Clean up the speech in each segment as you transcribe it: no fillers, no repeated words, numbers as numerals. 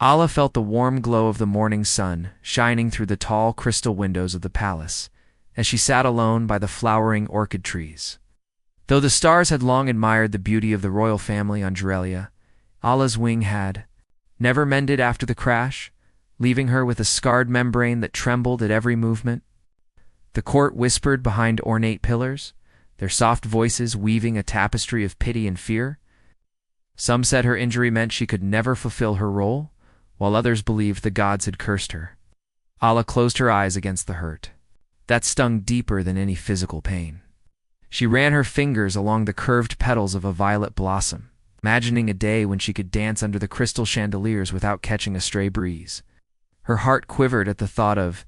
Allah felt the warm glow of the morning sun shining through the tall crystal windows of the palace as she sat alone by the flowering orchid trees. Though the stars had long admired the beauty of the royal family on Jurelia, Allah's wing had never mended after the crash, leaving her with a scarred membrane that trembled at every movement. The court whispered behind ornate pillars, their soft voices weaving a tapestry of pity and fear. Some said her injury meant she could never fulfill her role, while others believed the gods had cursed her. Allah closed her eyes against the hurt. That stung deeper than any physical pain. She ran her fingers along the curved petals of a violet blossom, imagining a day when she could dance under the crystal chandeliers without catching a stray breeze. Her heart quivered at the thought of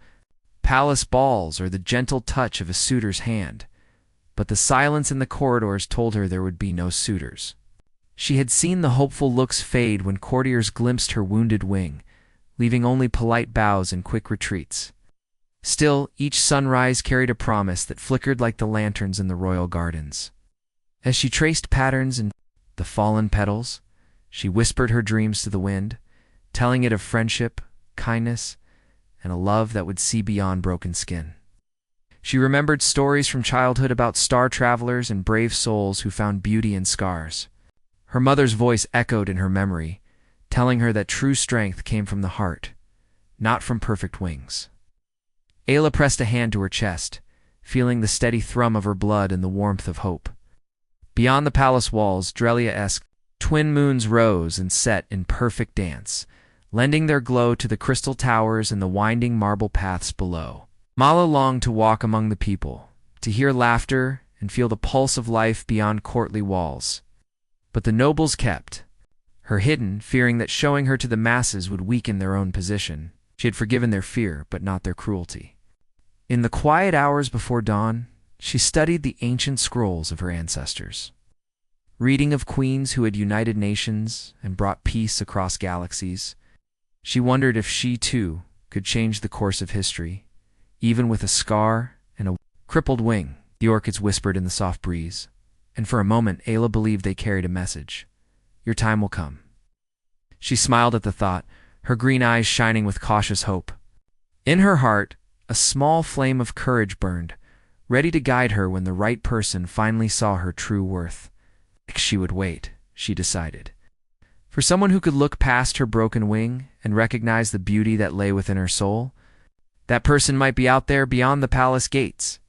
palace balls or the gentle touch of a suitor's hand, but the silence in the corridors told her there would be no suitors. She had seen the hopeful looks fade when courtiers glimpsed her wounded wing, leaving only polite bows and quick retreats. Still, each sunrise carried a promise that flickered like the lanterns in the royal gardens. As she traced patterns in the fallen petals, she whispered her dreams to the wind, telling it of friendship, kindness, and a love that would see beyond broken skin. She remembered stories from childhood about star travelers and brave souls who found beauty in scars. Her mother's voice echoed in her memory, telling her that true strength came from the heart, not from perfect wings. Ayla pressed a hand to her chest, feeling the steady thrum of her blood and the warmth of hope. Beyond the palace walls, Drelia-esque twin moons rose and set in perfect dance, lending their glow to the crystal towers and the winding marble paths below. Mala longed to walk among the people, to hear laughter and feel the pulse of life beyond courtly walls. But the nobles kept her hidden, fearing that showing her to the masses would weaken their own position. She had forgiven their fear, but not their cruelty. In the quiet hours before dawn, she studied the ancient scrolls of her ancestors. Reading of queens who had united nations and brought peace across galaxies, she wondered if she, too, could change the course of history, even with a scar and a crippled wing, the orchids whispered in the soft breeze. And for a moment, Ayla believed they carried a message. Your time will come. She smiled at the thought, her green eyes shining with cautious hope. In her heart, a small flame of courage burned, ready to guide her when the right person finally saw her true worth. She would wait, she decided. For someone who could look past her broken wing and recognize the beauty that lay within her soul, that person might be out there beyond the palace gates.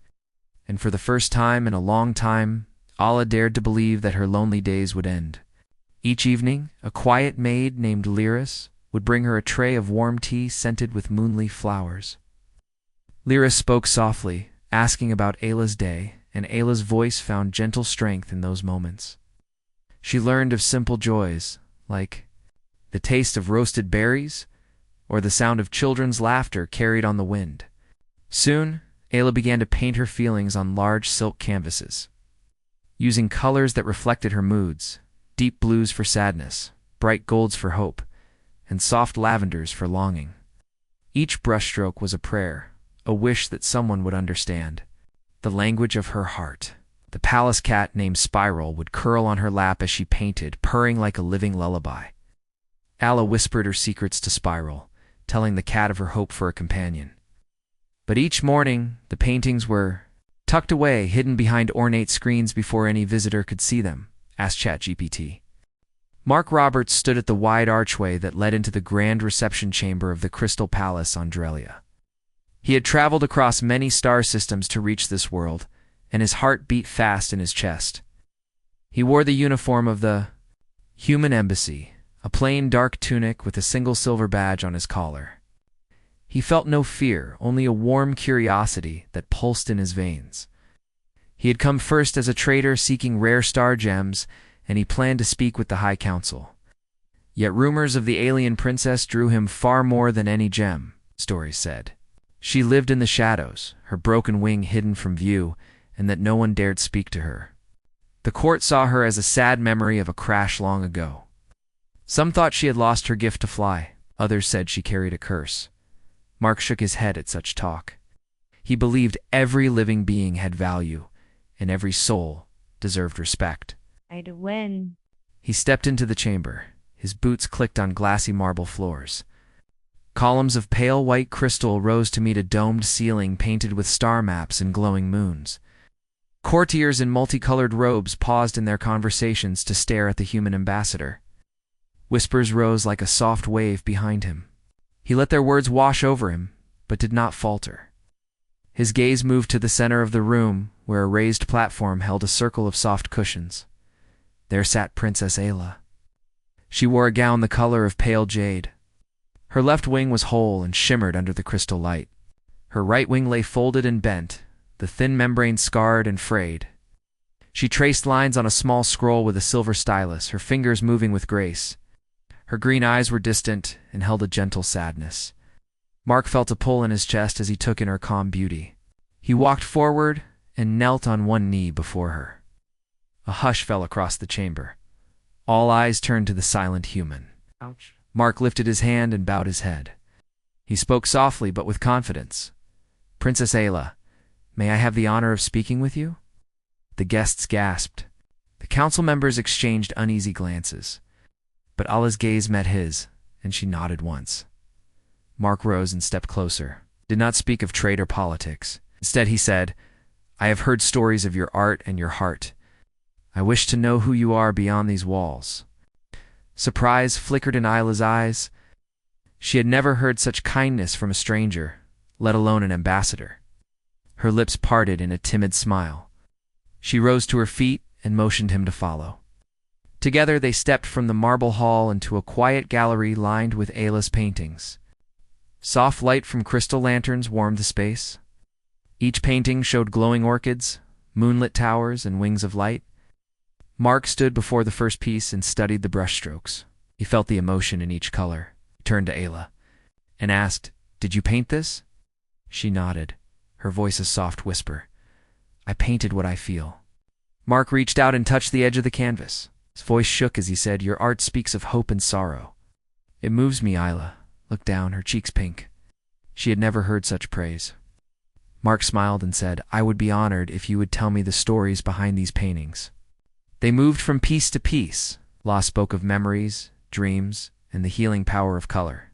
And for the first time in a long time, Allah dared to believe that her lonely days would end. Each evening, a quiet maid named Lyris would bring her a tray of warm tea scented with moonleaf flowers. Lyris spoke softly, asking about Ayla's day, and Ayla's voice found gentle strength in those moments. She learned of simple joys, like the taste of roasted berries, or the sound of children's laughter carried on the wind. Soon, Ayla began to paint her feelings on large silk canvases, using colors that reflected her moods, deep blues for sadness, bright golds for hope, and soft lavenders for longing. Each brushstroke was a prayer, a wish that someone would understand. The language of her heart. The palace cat named Spiral would curl on her lap as she painted, purring like a living lullaby. Ayla whispered her secrets to Spiral, telling the cat of her hope for a companion. But each morning, the paintings were tucked away, hidden behind ornate screens before any visitor could see them, asked ChatGPT. Mark Roberts stood at the wide archway that led into the grand reception chamber of the Crystal Palace on Drelia. He had traveled across many star systems to reach this world, and his heart beat fast in his chest. He wore the uniform of the Human Embassy, a plain dark tunic with a single silver badge on his collar. He felt no fear, only a warm curiosity that pulsed in his veins. He had come first as a trader seeking rare star gems, and he planned to speak with the High Council. Yet rumors of the alien princess drew him far more than any gem, stories said. She lived in the shadows, her broken wing hidden from view, and that no one dared speak to her. The court saw her as a sad memory of a crash long ago. Some thought she had lost her gift to fly, others said she carried a curse. Mark shook his head at such talk. He believed every living being had value, and every soul deserved respect. I'd win. He stepped into the chamber, His boots clicked on glassy marble floors. Columns of pale white crystal rose to meet a domed ceiling painted with star maps and glowing moons. Courtiers in multicolored robes paused in their conversations to stare at the human ambassador. Whispers rose like a soft wave behind him. He let their words wash over him, but did not falter. His gaze moved to the center of the room, where a raised platform held a circle of soft cushions. There sat Princess Ayla. She wore a gown the color of pale jade. Her left wing was whole and shimmered under the crystal light. Her right wing lay folded and bent, the thin membrane scarred and frayed. She traced lines on a small scroll with a silver stylus, her fingers moving with grace. Her green eyes were distant and held a gentle sadness. Mark felt a pull in his chest as he took in her calm beauty. He walked forward and knelt on one knee before her. A hush fell across the chamber. All eyes turned to the silent human. Ouch. Mark lifted his hand and bowed his head. He spoke softly but with confidence. "Princess Ayla, may I have the honor of speaking with you?" The guests gasped. The council members exchanged uneasy glances. But Ayla's gaze met his, and she nodded once. Mark rose and stepped closer. He did not speak of trade or politics. Instead he said, "I have heard stories of your art and your heart. I wish to know who you are beyond these walls." Surprise flickered in Ayla's eyes. She had never heard such kindness from a stranger, let alone an ambassador. Her lips parted in a timid smile. She rose to her feet and motioned him to follow. Together they stepped from the marble hall into a quiet gallery lined with Ayla's paintings. Soft light from crystal lanterns warmed the space. Each painting showed glowing orchids, moonlit towers, and wings of light. Mark stood before the first piece and studied the brushstrokes. He felt the emotion in each color. He turned to Ayla and asked, "Did you paint this?" She nodded, her voice a soft whisper. "I painted what I feel." Mark reached out and touched the edge of the canvas. His voice shook as he said, "Your art speaks of hope and sorrow." "It moves me," Ayla looked down, her cheeks pink. She had never heard such praise. Mark smiled and said, "I would be honored if you would tell me the stories behind these paintings." They moved from piece to piece. Law spoke of memories, dreams, and the healing power of color.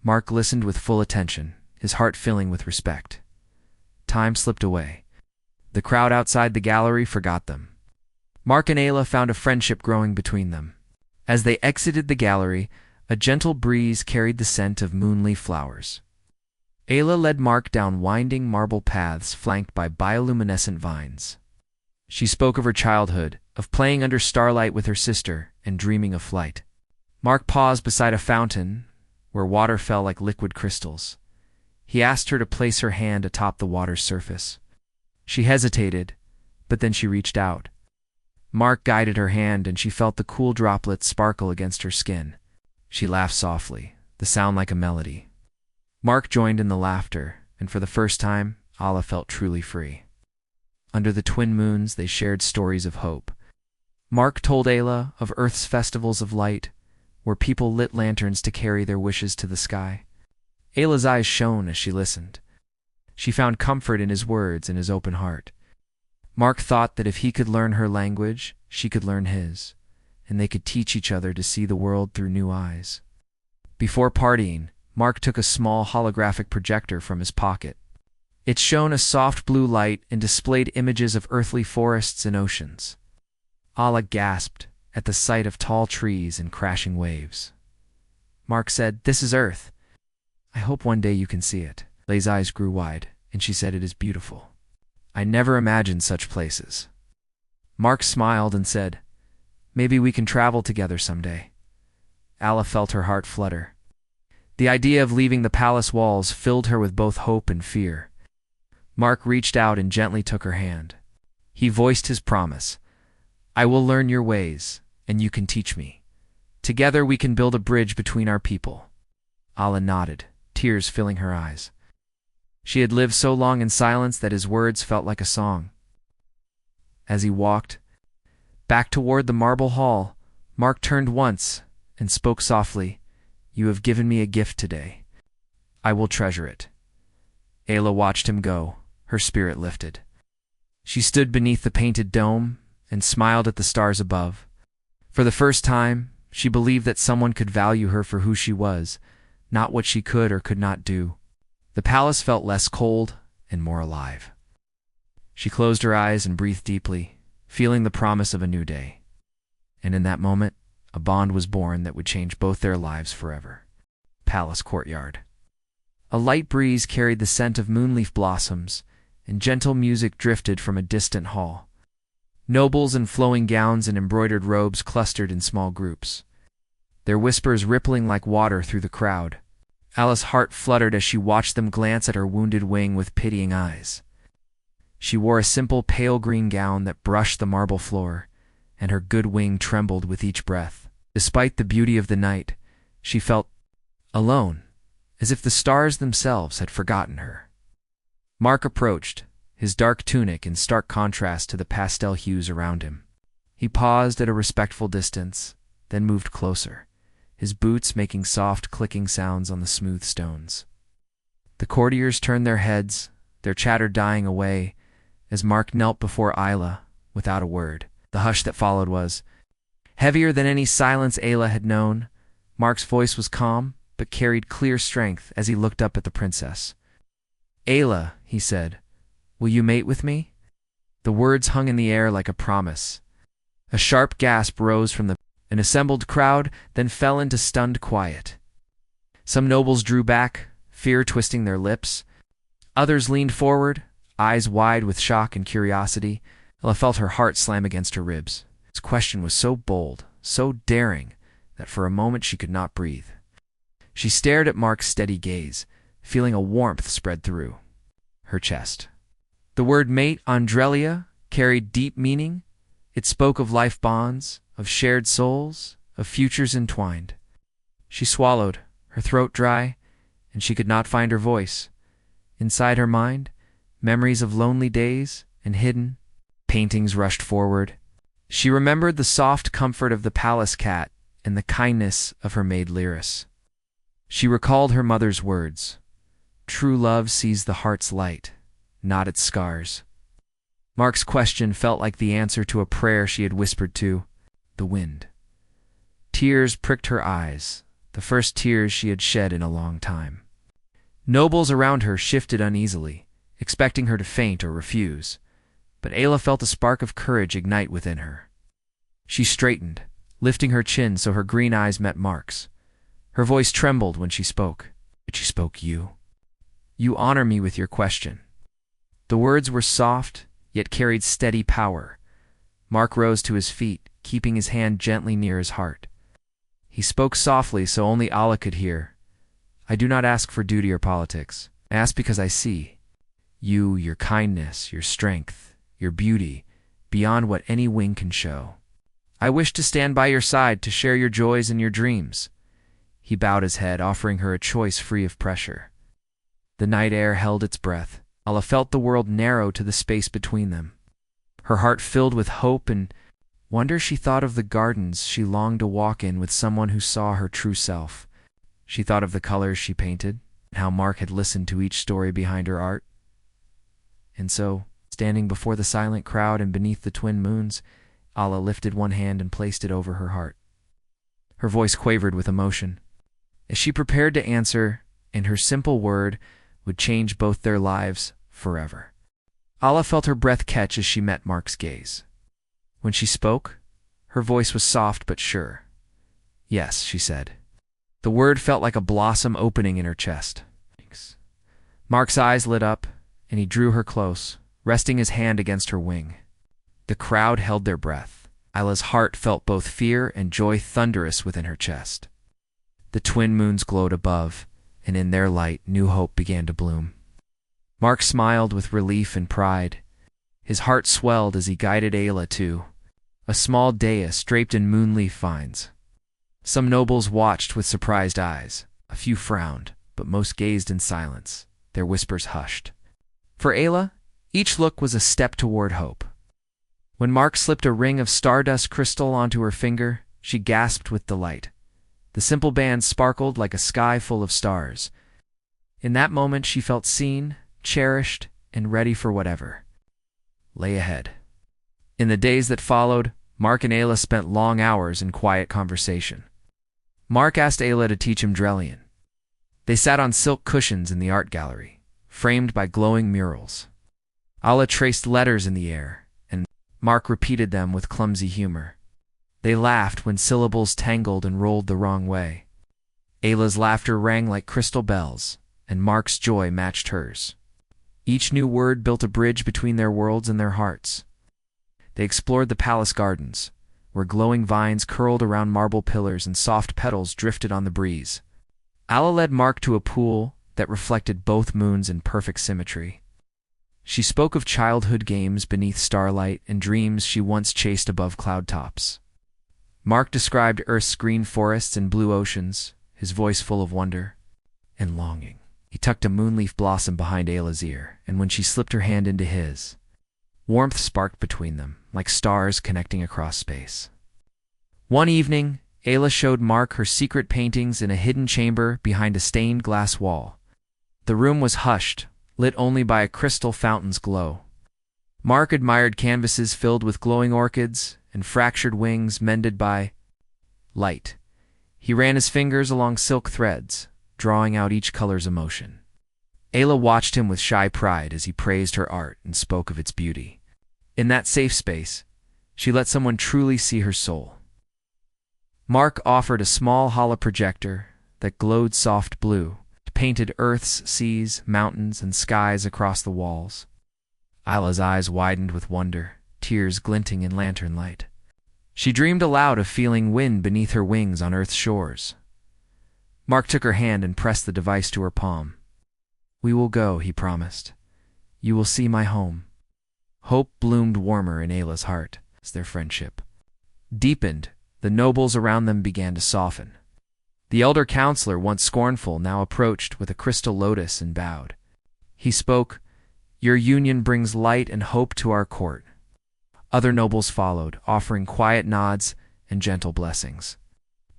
Mark listened with full attention, his heart filling with respect. Time slipped away. The crowd outside the gallery forgot them. Mark and Ayla found a friendship growing between them. As they exited the gallery, a gentle breeze carried the scent of moonleaf flowers. Ayla led Mark down winding marble paths flanked by bioluminescent vines. She spoke of her childhood, of playing under starlight with her sister and dreaming of flight. Mark paused beside a fountain where water fell like liquid crystals. He asked her to place her hand atop the water's surface. She hesitated, but then she reached out. Mark guided her hand and she felt the cool droplets sparkle against her skin. She laughed softly, the sound like a melody. Mark joined in the laughter, and for the first time, Ayla felt truly free. Under the twin moons, they shared stories of hope. Mark told Ayla of Earth's festivals of light, where people lit lanterns to carry their wishes to the sky. Ayla's eyes shone as she listened. She found comfort in his words and his open heart. Mark thought that if he could learn her language, she could learn his, and they could teach each other to see the world through new eyes. Before partying, Mark took a small holographic projector from his pocket. It shone a soft blue light and displayed images of earthly forests and oceans. Ayla gasped at the sight of tall trees and crashing waves. Mark said, "This is Earth. I hope one day you can see it." Ayla's eyes grew wide, and she said, "It is beautiful. I never imagined such places." Mark smiled and said, "Maybe we can travel together someday." Ayla felt her heart flutter. The idea of leaving the palace walls filled her with both hope and fear. Mark reached out and gently took her hand. He voiced his promise, "I will learn your ways, and you can teach me. Together we can build a bridge between our people." Ayla nodded, tears filling her eyes. She had lived so long in silence that his words felt like a song. As he walked back toward the marble hall, Mark turned once and spoke softly, "You have given me a gift today. I will treasure it." Ayla watched him go, her spirit lifted. She stood beneath the painted dome and smiled at the stars above. For the first time, She believed that someone could value her for who she was, not what she could or could not do. The palace felt less cold and more alive. She closed her eyes and breathed deeply, feeling the promise of a new day. And in that moment, a bond was born that would change both their lives forever. Palace courtyard. A light breeze carried the scent of moonleaf blossoms, and gentle music drifted from a distant hall. Nobles in flowing gowns and embroidered robes clustered in small groups, their whispers rippling like water through the crowd. Alice's heart fluttered as she watched them glance at her wounded wing with pitying eyes. She wore a simple pale green gown that brushed the marble floor, and her good wing trembled with each breath. Despite the beauty of the night, she felt alone, as if the stars themselves had forgotten her. Mark approached, his dark tunic in stark contrast to the pastel hues around him. He paused at a respectful distance, then moved closer, his boots making soft clicking sounds on the smooth stones. The courtiers turned their heads, their chatter dying away, as Mark knelt before Isla without a word. The hush that followed was heavier than any silence Ayla had known. Mark's voice was calm, but carried clear strength as he looked up at the princess. "Ayla," he said, "will you mate with me?" The words hung in the air like a promise. A sharp gasp rose from an assembled crowd, then fell into stunned quiet. Some nobles drew back, fear twisting their lips. Others leaned forward, eyes wide with shock and curiosity. Ella felt her heart slam against her ribs. His question was so bold, so daring, that for a moment she could not breathe. She stared at Mark's steady gaze, feeling a warmth spread through her chest. The word mate, Andrelia, carried deep meaning. It spoke of life bonds, of shared souls, of futures entwined. She swallowed, her throat dry, and she could not find her voice. Inside her mind, memories of lonely days and hidden paintings rushed forward. She remembered the soft comfort of the palace cat and the kindness of her maid Lyris. She recalled her mother's words, "True love sees the heart's light, not its scars." Mark's question felt like the answer to a prayer she had whispered to the wind. Tears pricked her eyes, the first tears she had shed in a long time. Nobles around her shifted uneasily, expecting her to faint or refuse, but Ayla felt a spark of courage ignite within her. She straightened, lifting her chin so her green eyes met Mark's. Her voice trembled when she spoke. But she spoke, "You. You honor me with your question." The words were soft, yet carried steady power. Mark rose to his feet, keeping his hand gently near his heart. He spoke softly so only Allah could hear. "I do not ask for duty or politics. I ask because I see you, your kindness, your strength, your beauty, beyond what any wing can show. I wish to stand by your side to share your joys and your dreams." He bowed his head, offering her a choice free of pressure. The night air held its breath. Allah felt the world narrow to the space between them. Her heart filled with hope and wonder. She thought of the gardens she longed to walk in with someone who saw her true self. She thought of the colors she painted, and how Mark had listened to each story behind her art. And so, standing before the silent crowd and beneath the twin moons, Allah lifted one hand and placed it over her heart. Her voice quavered with emotion. As she prepared to answer, and her simple word would change both their lives forever. Allah felt her breath catch as she met Mark's gaze. When she spoke, her voice was soft but sure. "Yes," she said. The word felt like a blossom opening in her chest. Thanks. Mark's eyes lit up, and he drew her close, resting his hand against her wing. The crowd held their breath. Isla's heart felt both fear and joy thunderous within her chest. The twin moons glowed above, and in their light new hope began to bloom. Mark smiled with relief and pride. His heart swelled as he guided Ayla to a small dais draped in moonleaf vines. Some nobles watched with surprised eyes. A few frowned, but most gazed in silence, their whispers hushed. For Ayla, each look was a step toward hope. When Mark slipped a ring of stardust crystal onto her finger, she gasped with delight. The simple band sparkled like a sky full of stars. In that moment she felt seen, cherished, and ready for whatever lay ahead. In the days that followed, Mark and Ayla spent long hours in quiet conversation. Mark asked Ayla to teach him Drellian. They sat on silk cushions in the art gallery, framed by glowing murals. Ayla traced letters in the air, and Mark repeated them with clumsy humor. They laughed when syllables tangled and rolled the wrong way. Ayla's laughter rang like crystal bells, and Mark's joy matched hers. Each new word built a bridge between their worlds and their hearts. They explored the palace gardens, where glowing vines curled around marble pillars and soft petals drifted on the breeze. Ayla led Mark to a pool that reflected both moons in perfect symmetry. She spoke of childhood games beneath starlight and dreams she once chased above cloud tops. Mark described Earth's green forests and blue oceans, his voice full of wonder and longing. He tucked a moonleaf blossom behind Ayla's ear, and when she slipped her hand into his, warmth sparked between them, like stars connecting across space. One evening, Ayla showed Mark her secret paintings in a hidden chamber behind a stained glass wall. The room was hushed, lit only by a crystal fountain's glow. Mark admired canvases filled with glowing orchids and fractured wings mended by light. He ran his fingers along silk threads, drawing out each color's emotion. Ayla watched him with shy pride as he praised her art and spoke of its beauty. In that safe space, she let someone truly see her soul. Mark offered a small holoprojector that glowed soft blue, painted Earth's seas, mountains, and skies across the walls. Ayla's eyes widened with wonder, tears glinting in lantern light. She dreamed aloud of feeling wind beneath her wings on Earth's shores. Mark took her hand and pressed the device to her palm. "We will go," he promised. "You will see my home." Hope bloomed warmer in Ayla's heart as their friendship deepened. The nobles around them began to soften. The elder counselor, once scornful, now approached with a crystal lotus and bowed. He spoke, "Your union brings light and hope to our court." Other nobles followed, offering quiet nods and gentle blessings.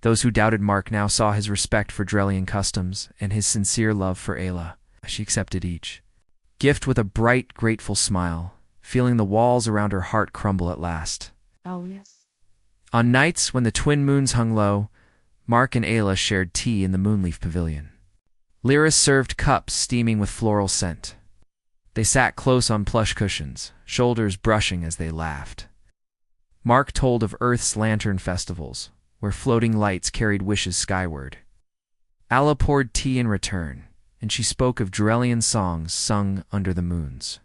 Those who doubted Mark now saw his respect for Drellian customs and his sincere love for Ayla. She accepted each gift with a bright, grateful smile, feeling the walls around her heart crumble at last. Oh, yes. On nights when the twin moons hung low, Mark and Ayla shared tea in the Moonleaf Pavilion. Lyris served cups steaming with floral scent. They sat close on plush cushions, shoulders brushing as they laughed. Mark told of Earth's lantern festivals, where floating lights carried wishes skyward. Ayla poured tea in return, and she spoke of Drellian songs sung under the moons.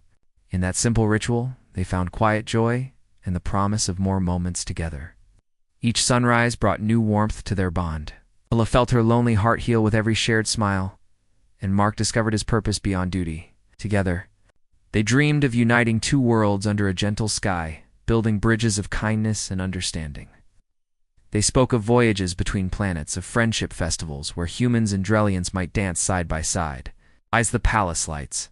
In that simple ritual, they found quiet joy and the promise of more moments together. Each sunrise brought new warmth to their bond. Ayla felt her lonely heart heal with every shared smile, and Mark discovered his purpose beyond duty. Together, they dreamed of uniting two worlds under a gentle sky, building bridges of kindness and understanding. They spoke of voyages between planets, of friendship festivals where humans and Drellians might dance side by side. As the palace lights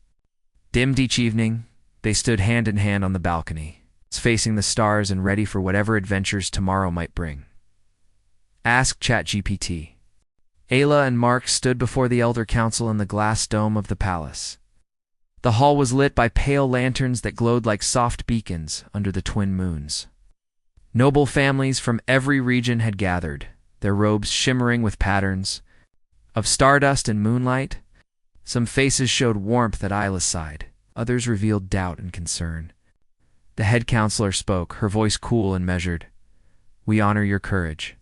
dimmed each evening, they stood hand in hand on the balcony, facing the stars and ready for whatever adventures tomorrow might bring. Ask ChatGPT. Ayla and Mark stood before the Elder Council in the glass dome of the palace. The hall was lit by pale lanterns that glowed like soft beacons under the twin moons. Noble families from every region had gathered, their robes shimmering with patterns of stardust and moonlight. Some faces showed warmth at Ayla's side, others revealed doubt and concern. The head counselor spoke, her voice cool and measured. "We honor your courage,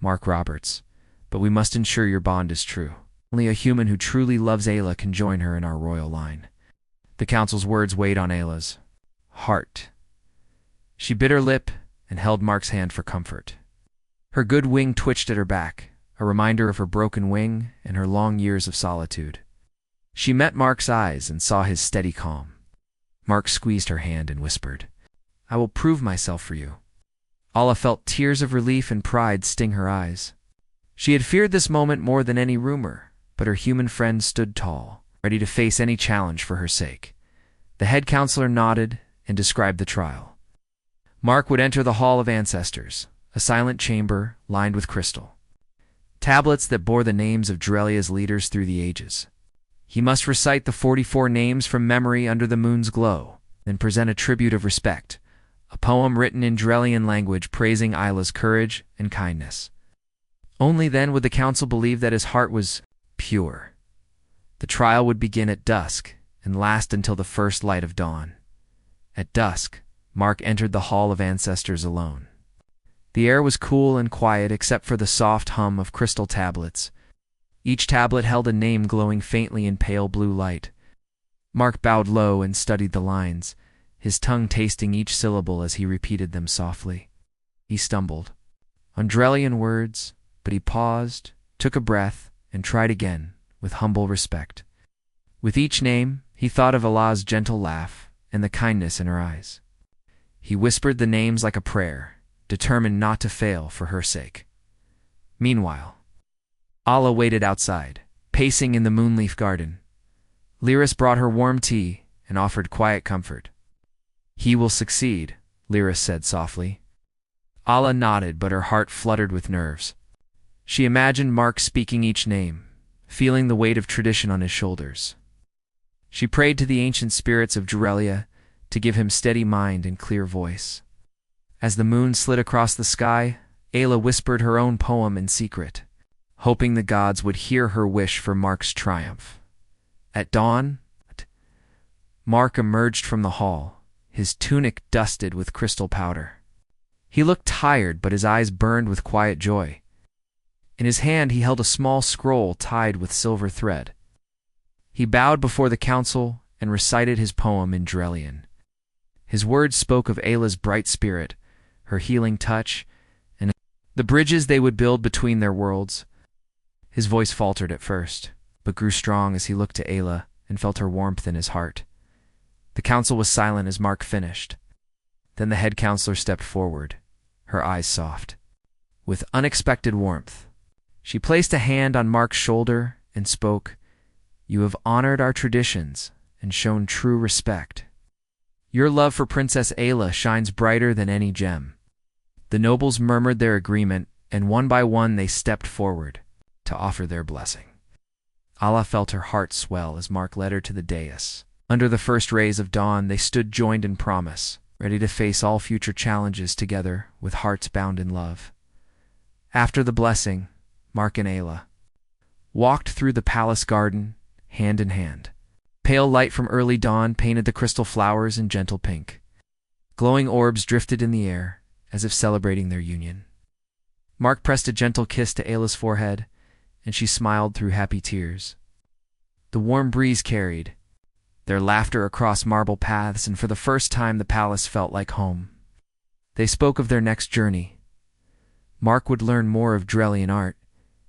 Mark Roberts, but we must ensure your bond is true. Only a human who truly loves Ayla can join her in our royal line." The council's words weighed on Ayla's heart. She bit her lip and held Mark's hand for comfort. Her good wing twitched at her back, a reminder of her broken wing and her long years of solitude. She met Mark's eyes and saw his steady calm. Mark squeezed her hand and whispered, "I will prove myself for you." Ayla felt tears of relief and pride sting her eyes. She had feared this moment more than any rumor, but her human friend stood tall, ready to face any challenge for her sake. The head counselor nodded and described the trial. Mark would enter the Hall of Ancestors, a silent chamber lined with crystal. Tablets that bore the names of Drellia's leaders through the ages. He must recite the 44 names from memory under the moon's glow, then present a tribute of respect, a poem written in Drellian language praising Isla's courage and kindness. Only then would the council believe that his heart was pure. The trial would begin at dusk and last until the first light of dawn. At dusk, Mark entered the Hall of Ancestors alone. The air was cool and quiet except for the soft hum of crystal tablets. Each tablet held a name glowing faintly in pale blue light. Mark bowed low and studied the lines, his tongue tasting each syllable as he repeated them softly. He stumbled on Drellian words, but he paused, took a breath, and tried again, with humble respect. With each name, he thought of Allah's gentle laugh and the kindness in her eyes. He whispered the names like a prayer, determined not to fail for her sake. Meanwhile, Allah waited outside, pacing in the moonleaf garden. Lyris brought her warm tea and offered quiet comfort. "He will succeed," Lyris said softly. Allah nodded, but her heart fluttered with nerves. She imagined Mark speaking each name, feeling the weight of tradition on his shoulders. She prayed to the ancient spirits of Jurelia to give him steady mind and clear voice. As the moon slid across the sky, Ayla whispered her own poem in secret, hoping the gods would hear her wish for Mark's triumph. At dawn, Mark emerged from the hall, his tunic dusted with crystal powder. He looked tired, but his eyes burned with quiet joy. In his hand he held a small scroll tied with silver thread. He bowed before the council and recited his poem in Drellian. His words spoke of Ayla's bright spirit, her healing touch, and the bridges they would build between their worlds. His voice faltered at first, but grew strong as he looked to Ayla and felt her warmth in his heart. The council was silent as Mark finished. Then the head counselor stepped forward, her eyes soft. With unexpected warmth, she placed a hand on Mark's shoulder and spoke, "You have honored our traditions and shown true respect. Your love for Princess Ayla shines brighter than any gem." The nobles murmured their agreement, and one by one they stepped forward to offer their blessing. Allah felt her heart swell as Mark led her to the dais. Under the first rays of dawn, they stood joined in promise, ready to face all future challenges together with hearts bound in love. After the blessing, Mark and Ayla walked through the palace garden, hand in hand. Pale light from early dawn painted the crystal flowers in gentle pink. Glowing orbs drifted in the air, as if celebrating their union. Mark pressed a gentle kiss to Ayla's forehead, and she smiled through happy tears. The warm breeze carried their laughter across marble paths, and for the first time the palace felt like home. They spoke of their next journey. Mark would learn more of Drellian art,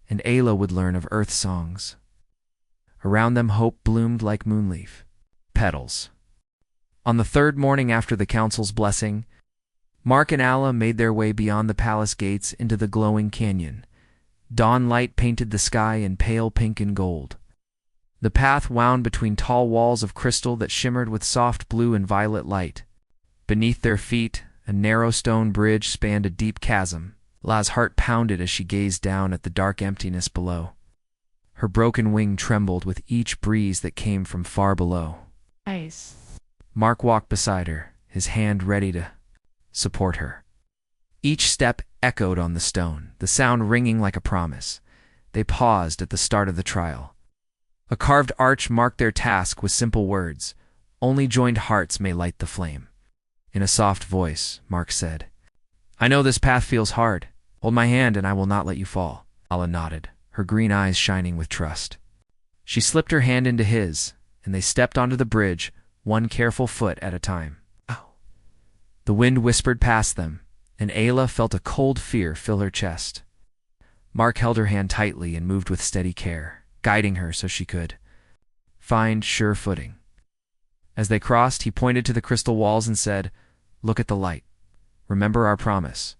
and Ayla would learn of earth songs. Around them hope bloomed like moonleaf petals. On the third morning after the council's blessing, Mark and Ayla made their way beyond the palace gates into the glowing canyon. Dawn light painted the sky in pale pink and gold. The path wound between tall walls of crystal that shimmered with soft blue and violet light. Beneath their feet, a narrow stone bridge spanned a deep chasm. La's heart pounded as she gazed down at the dark emptiness below. Her broken wing trembled with each breeze that came from far below. Ice. Mark walked beside her, his hand ready to support her. Each step echoed on the stone, the sound ringing like a promise. They paused at the start of the trial. A carved arch marked their task with simple words, "Only joined hearts may light the flame." In a soft voice, Mark said, "I know this path feels hard. Hold my hand and I will not let you fall." Allah nodded, her green eyes shining with trust. She slipped her hand into his, and they stepped onto the bridge, one careful foot at a time. Ow. The wind whispered past them, and Ayla felt a cold fear fill her chest. Mark held her hand tightly and moved with steady care, guiding her so she could find sure footing. As they crossed, he pointed to the crystal walls and said, "Look at the light. Remember our promise."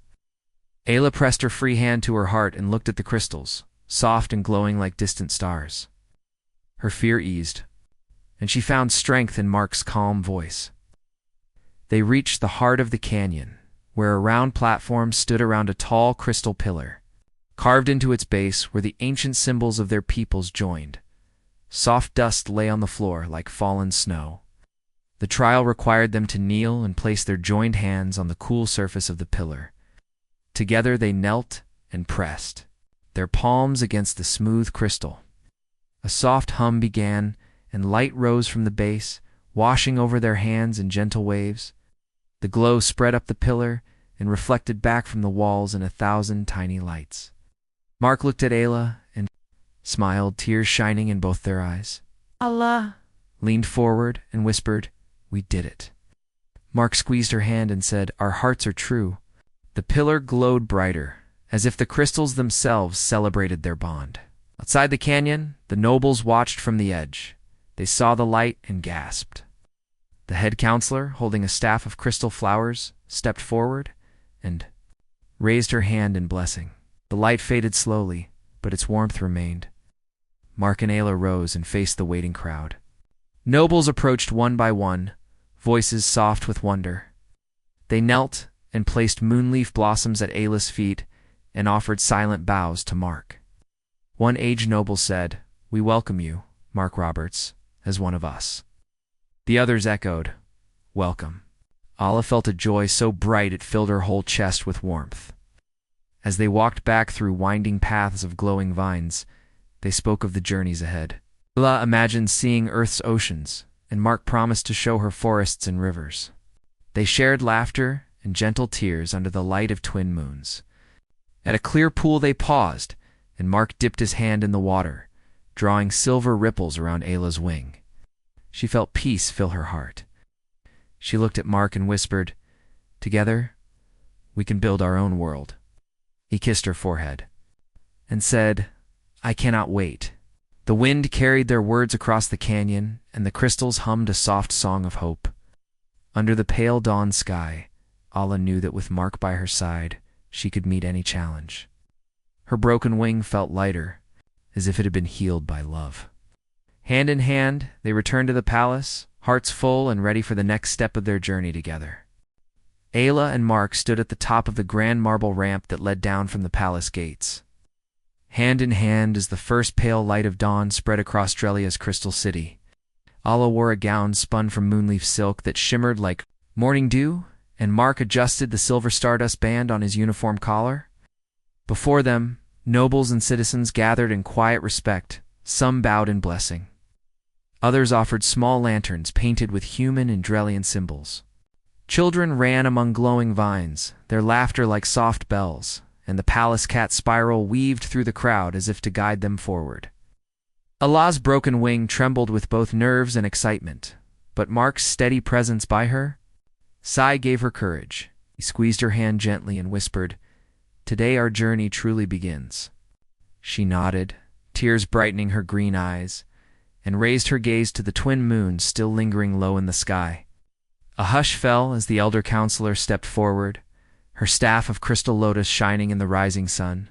Ayla pressed her free hand to her heart and looked at the crystals, soft and glowing like distant stars. Her fear eased, and she found strength in Mark's calm voice. They reached the heart of the canyon, where a round platform stood around a tall crystal pillar. Carved into its base were the ancient symbols of their peoples joined. Soft dust lay on the floor like fallen snow. The trial required them to kneel and place their joined hands on the cool surface of the pillar. Together they knelt and pressed, their palms against the smooth crystal. A soft hum began, and light rose from the base, washing over their hands in gentle waves. The glow spread up the pillar and reflected back from the walls in 1,000 tiny lights. Mark looked at Ayla and smiled, tears shining in both their eyes. Allah leaned forward and whispered, "We did it." Mark squeezed her hand and said, "Our hearts are true." The pillar glowed brighter, as if the crystals themselves celebrated their bond. Outside the canyon, the nobles watched from the edge. They saw the light and gasped. The head counselor, holding a staff of crystal flowers, stepped forward and raised her hand in blessing. The light faded slowly, but its warmth remained. Mark and Ayla rose and faced the waiting crowd. Nobles approached one by one, voices soft with wonder. They knelt and placed moonleaf blossoms at Ayla's feet and offered silent bows to Mark. One aged noble said, "We welcome you, Mark Roberts, as one of us." The others echoed, "Welcome." Ayla felt a joy so bright it filled her whole chest with warmth. As they walked back through winding paths of glowing vines, they spoke of the journeys ahead. Ayla imagined seeing Earth's oceans, and Mark promised to show her forests and rivers. They shared laughter and gentle tears under the light of twin moons. At a clear pool they paused, and Mark dipped his hand in the water, drawing silver ripples around Ayla's wing. She felt peace fill her heart. She looked at Mark and whispered, "Together, we can build our own world." He kissed her forehead and said, "I cannot wait." The wind carried their words across the canyon, and the crystals hummed a soft song of hope. Under the pale dawn sky, Ayla knew that with Mark by her side, she could meet any challenge. Her broken wing felt lighter, as if it had been healed by love. Hand in hand, they returned to the palace, hearts full and ready for the next step of their journey together. Ayla and Mark stood at the top of the grand marble ramp that led down from the palace gates. Hand in hand as the first pale light of dawn spread across Drelia's crystal city. Ayla wore a gown spun from moonleaf silk that shimmered like morning dew, and Mark adjusted the silver stardust band on his uniform collar. Before them, nobles and citizens gathered in quiet respect, some bowed in blessing. Others offered small lanterns painted with human and Drelian symbols. Children ran among glowing vines, their laughter like soft bells, and the palace cat spiral weaved through the crowd as if to guide them forward. Allah's broken wing trembled with both nerves and excitement, but Mark's steady presence by her, Sai gave her courage. He squeezed her hand gently and whispered, "Today our journey truly begins." She nodded, tears brightening her green eyes, and raised her gaze to the twin moons still lingering low in the sky. A hush fell as the elder counselor stepped forward, her staff of crystal lotus shining in the rising sun.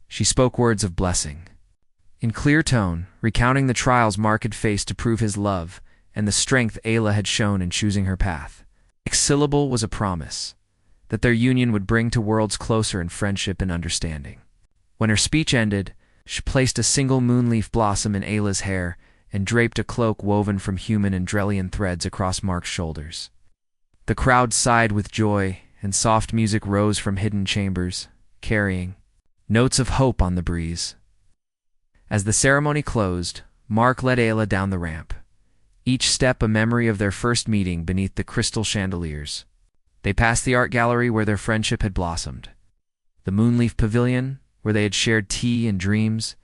She spoke words of blessing. In clear tone, recounting the trials Mark had faced to prove his love and the strength Ayla had shown in choosing her path. Each syllable was a promise that their union would bring to worlds closer in friendship and understanding. When her speech ended, she placed a single moonleaf blossom in Ayla's hair and draped a cloak woven from human and Drelian threads across Mark's shoulders. The crowd sighed with joy, and soft music rose from hidden chambers, carrying notes of hope on the breeze. As the ceremony closed, Mark led Ayla down the ramp, each step a memory of their first meeting beneath the crystal chandeliers. They passed the art gallery where their friendship had blossomed, the moonleaf pavilion where they had shared tea and dreams,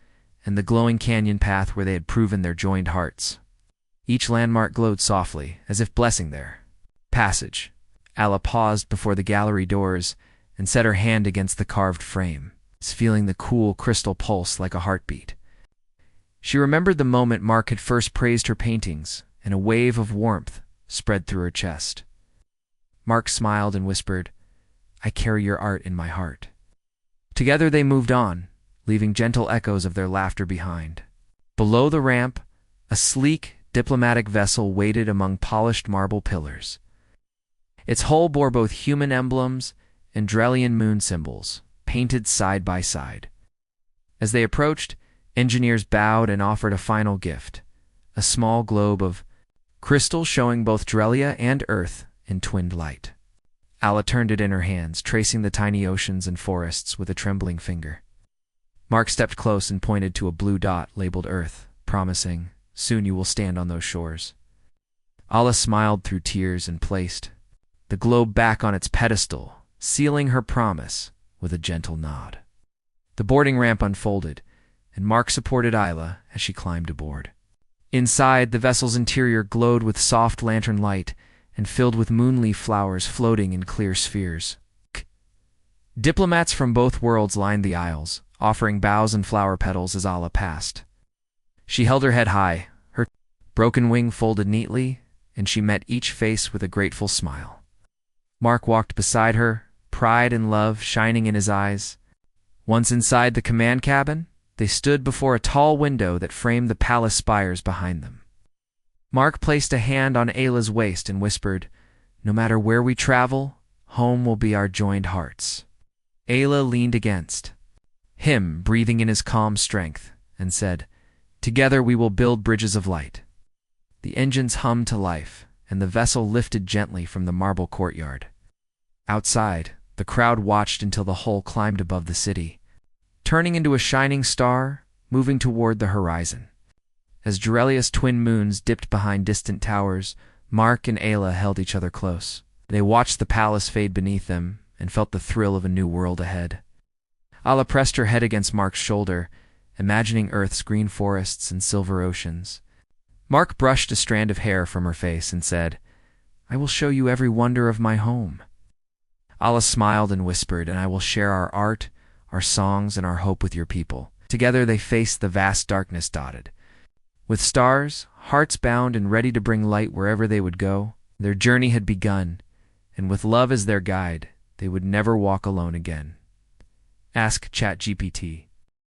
and the glowing canyon path where they had proven their joined hearts. Each landmark glowed softly, as if blessing their passage. Ayla paused before the gallery doors and set her hand against the carved frame, feeling the cool crystal pulse like a heartbeat. She remembered the moment Mark had first praised her paintings, and a wave of warmth spread through her chest. Mark smiled and whispered, "I carry your art in my heart." Together they moved on, leaving gentle echoes of their laughter behind. Below the ramp, a sleek, diplomatic vessel waited among polished marble pillars. Its hull bore both human emblems and Drelian moon symbols, painted side by side. As they approached, engineers bowed and offered a final gift, a small globe of crystal showing both Drelia and Earth in twinned light. Alla turned it in her hands, tracing the tiny oceans and forests with a trembling finger. Mark stepped close and pointed to a blue dot labeled Earth, promising, "Soon you will stand on those shores." Alla smiled through tears and placed the globe back on its pedestal, sealing her promise with a gentle nod. The boarding ramp unfolded, and Mark supported Isla as she climbed aboard. Inside, the vessel's interior glowed with soft lantern light and filled with moonleaf flowers floating in clear spheres. Diplomats from both worlds lined the aisles, offering boughs and flower petals as Alla passed. She held her head high, her broken wing folded neatly, and she met each face with a grateful smile. Mark walked beside her, pride and love shining in his eyes. Once inside the command cabin, they stood before a tall window that framed the palace spires behind them. Mark placed a hand on Ayla's waist and whispered, "No matter where we travel, home will be our joined hearts." Ayla leaned against him, breathing in his calm strength, and said, "Together we will build bridges of light." The engines hummed to life, and the vessel lifted gently from the marble courtyard. Outside, the crowd watched until the hull climbed above the city, turning into a shining star, moving toward the horizon. As Drelia's twin moons dipped behind distant towers, Mark and Ayla held each other close. They watched the palace fade beneath them and felt the thrill of a new world ahead. Alla pressed her head against Mark's shoulder, imagining Earth's green forests and silver oceans. Mark brushed a strand of hair from her face and said, "I will show you every wonder of my home." Alla smiled and whispered, "And I will share our art, our songs, and our hope with your people." Together they faced the vast darkness dotted with stars, hearts bound and ready to bring light wherever they would go. Their journey had begun, and with love as their guide, they would never walk alone again. Ask ChatGPT.